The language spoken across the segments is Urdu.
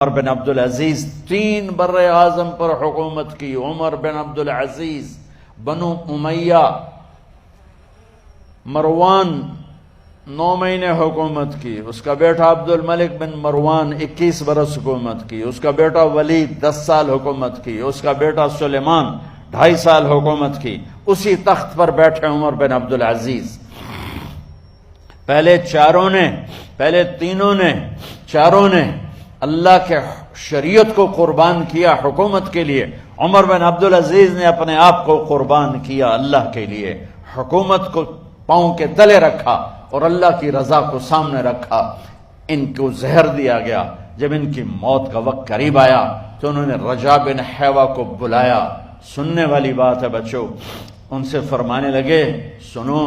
بن عبدالعزیز 3 بر اعظم پر حکومت کی. عمر بن عبدالعزیز، بنو امیہ، مروان 9 مہینے حکومت کی. اس کا بیٹا عبد الملک بن مروان 21 برس حکومت کی. اس کا بیٹا ولید 10 سال حکومت کی. اس کا بیٹا سلیمان 2.5 سال حکومت کی. اسی تخت پر بیٹھے عمر بن عبدالعزیز. پہلے چاروں نے اللہ کے شریعت کو قربان کیا حکومت کے لیے. عمر بن عبدالعزیز نے اپنے آپ کو قربان کیا اللہ کے لیے. حکومت کو پاؤں کے تلے رکھا اور اللہ کی رضا کو سامنے رکھا. ان کو زہر دیا گیا. جب ان کی موت کا وقت قریب آیا تو انہوں نے رجا بن حیوہ کو بلایا. سننے والی بات ہے بچوں. ان سے فرمانے لگے، سنو،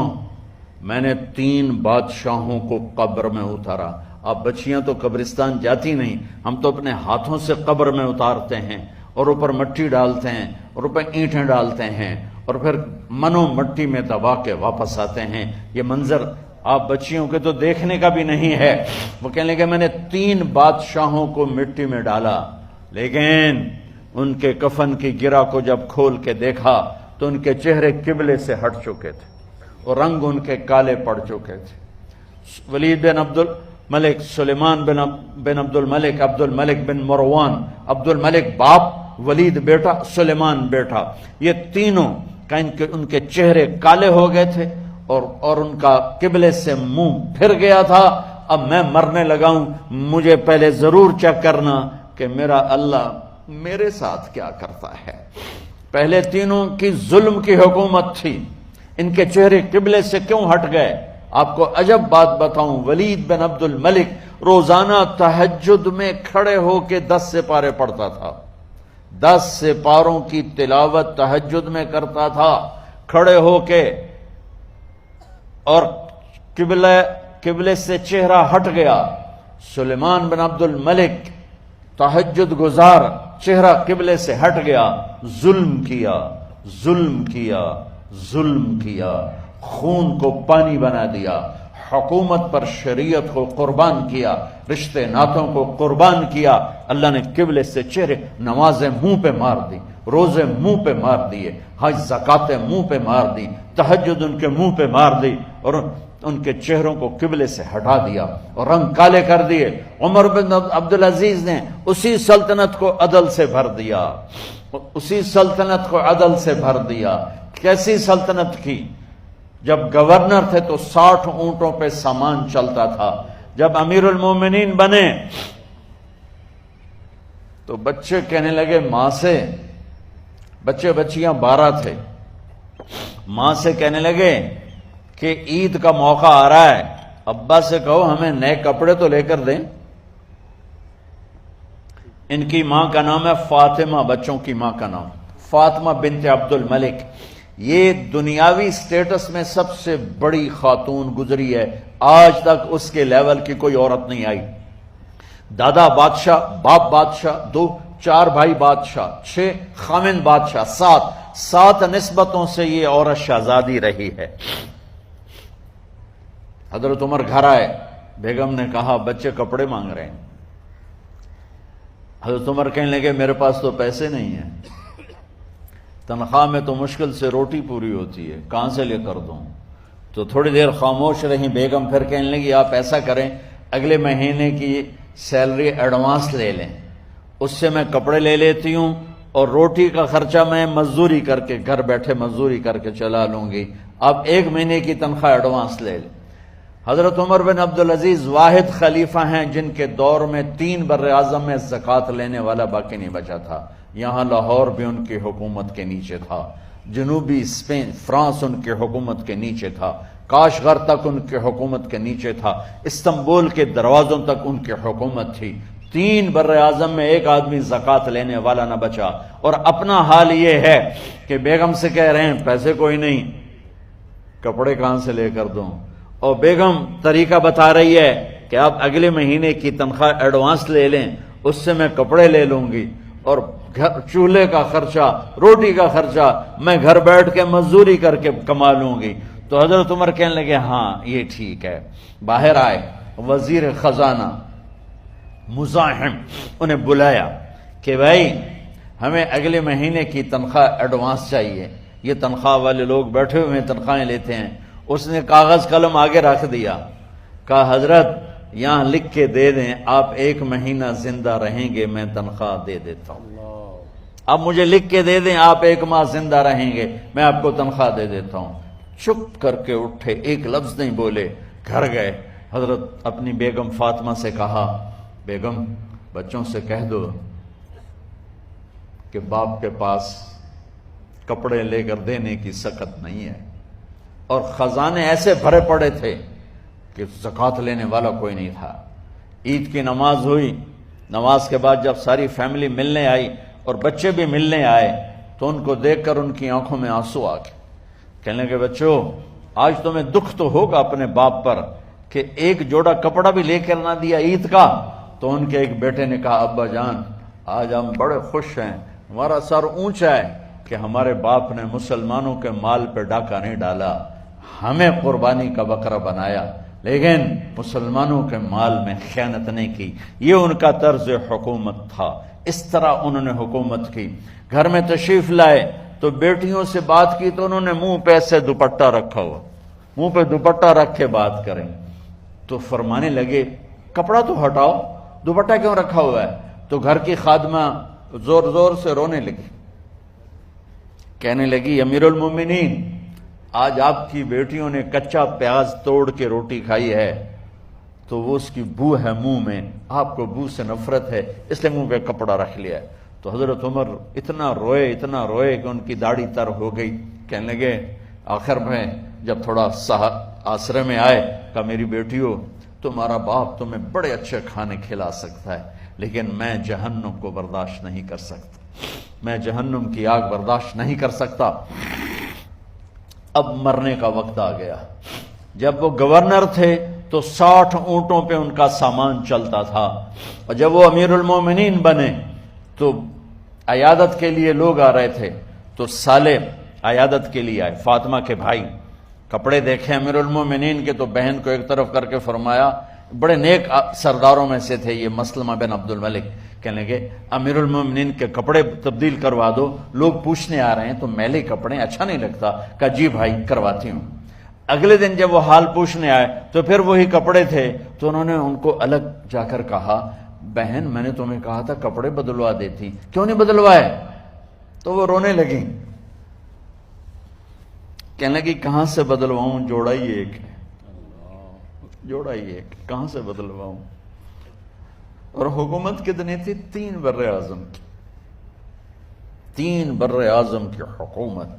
میں نے 3 بادشاہوں کو قبر میں اتارا. اب بچیاں تو قبرستان جاتی نہیں، ہم تو اپنے ہاتھوں سے قبر میں اتارتے ہیں اور اوپر مٹی ڈالتے ہیں اور اوپر اینٹیں ڈالتے ہیں اور پھر منو مٹی میں دبا کے واپس آتے ہیں. یہ منظر آپ بچیوں کے تو دیکھنے کا بھی نہیں ہے. وہ کہنے لگے میں نے 3 بادشاہوں کو مٹی میں ڈالا، لیکن ان کے کفن کی گرہ کو جب کھول کے دیکھا تو ان کے چہرے قبلے سے ہٹ چکے تھے اور رنگ ان کے کالے پڑ چکے تھے. ولید بن عبد الملک، سلیمان بن عبد الملک بن مروان، عبد الملک باپ، ولید بیٹا، سلیمان بیٹا، یہ تینوں کا ان کے چہرے کالے ہو گئے تھے اور ان کا قبلے سے منہ پھر گیا تھا. اب میں مرنے لگا ہوں، مجھے پہلے ضرور چیک کرنا کہ میرا اللہ میرے ساتھ کیا کرتا ہے. پہلے تینوں کی ظلم کی حکومت تھی، ان کے چہرے قبلے سے کیوں ہٹ گئے؟ آپ کو عجب بات بتاؤں، ولید بن عبد الملک روزانہ تہجد میں کھڑے ہو کے 10 سپارے پڑھتا تھا. 10 سپاروں کی تلاوت تہجد میں کرتا تھا کھڑے ہو کے، اور قبلے سے چہرہ ہٹ گیا. سلیمان بن عبد الملک تہجد گزار، چہرہ قبلے سے ہٹ گیا، ظلم کیا، خون کو پانی بنا دیا، حکومت پر شریعت کو قربان کیا، رشتے ناتوں کو قربان کیا. اللہ نے قبلے سے چہرے، نمازیں منہ پہ مار دی، روزے منہ پہ مار دیے، حج زکاتیں منہ پہ مار دی، تہجد ان کے منہ پہ مار دی اور ان کے چہروں کو قبلے سے ہٹا دیا اور رنگ کالے کر دیے. عمر بن عبدالعزیز نے اسی سلطنت کو عدل سے بھر دیا. کیسی سلطنت کی؟ جب گورنر تھے تو 60 اونٹوں پہ سامان چلتا تھا. جب امیر المومنین بنے تو بچے کہنے لگے ماں سے، بچیاں 12 تھے، ماں سے کہنے لگے کہ عید کا موقع آ رہا ہے، ابا سے کہو ہمیں نئے کپڑے تو لے کر دیں. ان کی ماں کا نام ہے فاطمہ، بچوں کی ماں کا نام فاطمہ بنت عبد الملک. یہ دنیاوی سٹیٹس میں سب سے بڑی خاتون گزری ہے، آج تک اس کے لیول کی کوئی عورت نہیں آئی. دادا بادشاہ، باپ بادشاہ، 4 بھائی بادشاہ، 6 خامن بادشاہ، 7 نسبتوں سے یہ عورت شہزادی رہی ہے. حضرت عمر گھر آئے، بیگم نے کہا بچے کپڑے مانگ رہے ہیں. حضرت عمر کہنے لگے میرے پاس تو پیسے نہیں ہیں، تنخواہ میں تو مشکل سے روٹی پوری ہوتی ہے، کہاں سے لے کر دوں؟ تو تھوڑی دیر خاموش رہی بیگم، پھر کہنے لگی آپ ایسا کریں، اگلے مہینے کی سیلری ایڈوانس لے لیں، اس سے میں کپڑے لے لیتی ہوں اور روٹی کا خرچہ میں مزدوری کر کے گھر بیٹھے مزدوری کر کے چلا لوں گی، آپ 1 مہینے کی تنخواہ ایڈوانس لے لیں. حضرت عمر بن عبدالعزیز واحد خلیفہ ہیں جن کے دور میں 3 بر اعظم میں زکوٰۃ لینے والا باقی نہیں بچا تھا. یہاں لاہور بھی ان کی حکومت کے نیچے تھا، جنوبی اسپین فرانس ان کے حکومت کے نیچے تھا، کاشغر تک ان کے حکومت کے نیچے تھا، استنبول کے دروازوں تک ان کی حکومت تھی. 3 بر اعظم میں ایک آدمی زکوٰۃ لینے والا نہ بچا. اور اپنا حال یہ ہے کہ بیگم سے کہہ رہے ہیں پیسے کوئی نہیں، کپڑے کہاں سے لے کر دوں؟ اور بیگم طریقہ بتا رہی ہے کہ آپ اگلے مہینے کی تنخواہ ایڈوانس لے لیں، اس سے میں کپڑے لے لوں گی اور چولہے کا خرچہ، روٹی کا خرچہ میں گھر بیٹھ کے مزدوری کر کے کما لوں گی. تو حضرت عمر کہنے لگے ہاں یہ ٹھیک ہے. باہر آئے وزیر خزانہ مزاحم انہیں بلایا کہ بھائی ہمیں اگلے مہینے کی تنخواہ ایڈوانس چاہیے، یہ تنخواہ والے لوگ بیٹھے ہوئے تنخواہیں لیتے ہیں۔ اس نے کاغذ قلم آگے رکھ دیا، کہا حضرت یہاں لکھ کے دے دیں آپ 1 مہینہ زندہ رہیں گے میں تنخواہ دے دیتا ہوں، اب مجھے لکھ کے دے دیں آپ 1 ماہ زندہ رہیں گے میں آپ کو تنخواہ دے دیتا ہوں۔ چپ کر کے اٹھے، ایک لفظ نہیں بولے، گھر گئے۔ حضرت اپنی بیگم فاطمہ سے کہا بیگم بچوں سے کہہ دو کہ باپ کے پاس کپڑے لے کر دینے کی سخت نہیں ہے، اور خزانے ایسے بھرے پڑے تھے کہ زکوٰۃ لینے والا کوئی نہیں تھا۔ عید کی نماز ہوئی، نماز کے بعد جب ساری فیملی ملنے آئی اور بچے بھی ملنے آئے تو ان کو دیکھ کر ان کی آنکھوں میں آنسو آ گئے۔ کہنے لگے بچوں آج تمہیں دکھ تو ہوگا اپنے باپ پر کہ ایک جوڑا کپڑا بھی لے کر نہ دیا عید کا۔ تو ان کے ایک بیٹے نے کہا ابا جان آج ہم بڑے خوش ہیں، ہمارا سر اونچا ہے کہ ہمارے باپ نے مسلمانوں کے مال پہ ڈاکہ نہیں ڈالا، ہمیں قربانی کا بکرا بنایا لیکن مسلمانوں کے مال میں خیانت نہیں کی۔ یہ ان کا طرز حکومت تھا، اس طرح انہوں نے حکومت کی۔ گھر میں تشریف لائے تو بیٹیوں سے بات کی تو انہوں نے منہ پہ ایسے دوپٹہ رکھا ہوا، منہ پہ دوپٹہ رکھ کے بات کریں تو فرمانے لگے کپڑا تو ہٹاؤ، دوپٹہ کیوں رکھا ہوا ہے؟ تو گھر کی خادمہ زور زور سے رونے لگی، کہنے لگی امیر المومنین آج آپ کی بیٹیوں نے کچا پیاز توڑ کے روٹی کھائی ہے تو وہ اس کی بو ہے منہ میں، آپ کو بو سے نفرت ہے اس لیے منہ پہ کپڑا رکھ لیا ہے۔ تو حضرت عمر اتنا روئے کہ ان کی داڑھی تر ہو گئی۔ کہنے لگے آخر میں جب تھوڑا آسرے میں آئے کہا میری بیٹیوں تمہارا باپ تمہیں بڑے اچھے کھانے کھلا سکتا ہے لیکن میں جہنم کو برداشت نہیں کر سکتا، میں جہنم کی آگ برداشت نہیں کر سکتا۔ اب مرنے کا وقت آ گیا۔ جب وہ گورنر تھے تو 60 اونٹوں پہ ان کا سامان چلتا تھا، اور جب وہ امیر المومنین بنے تو عیادت کے لیے لوگ آ رہے تھے تو سالے عیادت کے لیے آئے، فاطمہ کے بھائی کپڑے دیکھے امیر المومنین کے تو بہن کو ایک طرف کر کے فرمایا، بڑے نیک سرداروں میں سے تھے یہ مسلمہ بن عبد الملک، کہنے لگے امیر المومنین کے کپڑے تبدیل کروا دو، لوگ پوچھنے آ رہے ہیں تو میلے کپڑے اچھا نہیں لگتا۔ کہا جی بھائی کرواتی ہوں۔ اگلے دن جب وہ حال پوچھنے آئے تو پھر وہی کپڑے تھے تو انہوں نے ان کو الگ جا کر کہا بہن میں نے تمہیں کہا تھا کپڑے بدلوا دیتی، کیوں نہیں بدلوائے؟ تو وہ رونے لگی، کہنے لگی کہاں سے بدلواؤں، جوڑا ہی ایک ہے، جوڑا ہی ایک، کہاں سے بدلواؤں؟ اور حکومت کتنی تھی؟ 3 بر اعظم کی، 3 بر اعظم کی حکومت۔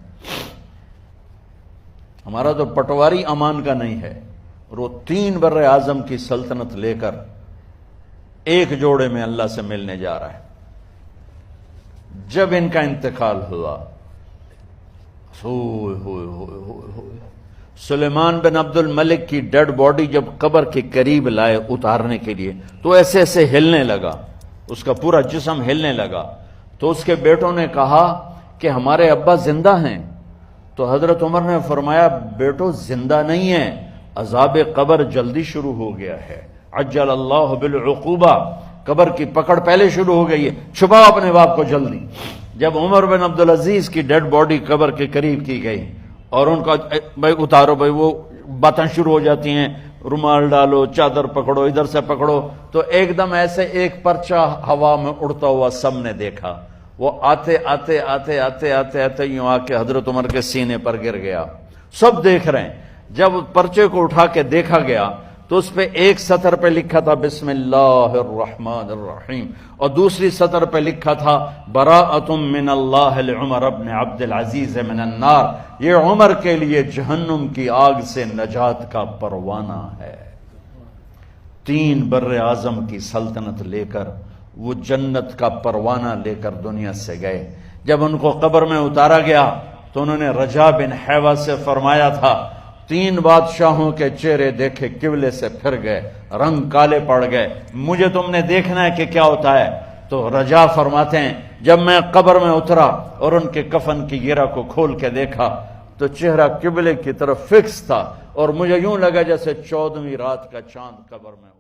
ہمارا تو پٹواری امان کا نہیں ہے، اور وہ 3 بر اعظم کی سلطنت لے کر ایک جوڑے میں اللہ سے ملنے جا رہا ہے۔ جب ان کا انتقال ہوا سلیمان بن عبد الملک کی ڈیڈ باڈی جب قبر کے قریب لائے اتارنے کے لیے تو ایسے ایسے ہلنے لگا، اس کا پورا جسم ہلنے لگا۔ تو اس کے بیٹوں نے کہا کہ ہمارے ابا زندہ ہیں، تو حضرت عمر نے فرمایا بیٹو زندہ نہیں ہیں، عذاب قبر جلدی شروع ہو گیا ہے، عجل اللہ بالعقوبہ، قبر کی پکڑ پہلے شروع ہو گئی ہے، چھپاؤ اپنے باپ کو جلدی۔ جب عمر بن عبدالعزیز کی ڈیڈ باڈی قبر کے قریب کی گئی اور ان کا بھائی اتارو، بھائی وہ باتیں شروع ہو جاتی ہیں، رومال ڈالو، چادر پکڑو، ادھر سے پکڑو، تو ایک دم ایسے ایک پرچہ ہوا میں اڑتا ہوا سب نے دیکھا، وہ آتے آتے آتے آتے آتے آتے یوں آ کے حضرت عمر کے سینے پر گر گیا۔ سب دیکھ رہے ہیں۔ جب پرچے کو اٹھا کے دیکھا گیا تو اس پہ ایک سطر پہ لکھا تھا بسم اللہ الرحمن الرحیم، اور دوسری سطر پہ لکھا تھا براءۃ من اللہ لعمر بن عبد العزیز من النار، یہ عمر کے لیے جہنم کی آگ سے نجات کا پروانہ ہے۔ 3 بر اعظم کی سلطنت لے کر وہ جنت کا پروانہ لے کر دنیا سے گئے۔ جب ان کو قبر میں اتارا گیا تو انہوں نے رجا بن حیوہ سے فرمایا تھا 3 بادشاہوں کے چہرے دیکھے قبلے سے پھر گئے، رنگ کالے پڑ گئے، مجھے تم نے دیکھنا ہے کہ کیا ہوتا ہے؟ تو رجا فرماتے ہیں جب میں قبر میں اترا اور ان کے کفن کی گرہ کو کھول کے دیکھا تو چہرہ قبلے کی طرف فکس تھا، اور مجھے یوں لگا جیسے 14ویں رات کا چاند قبر میں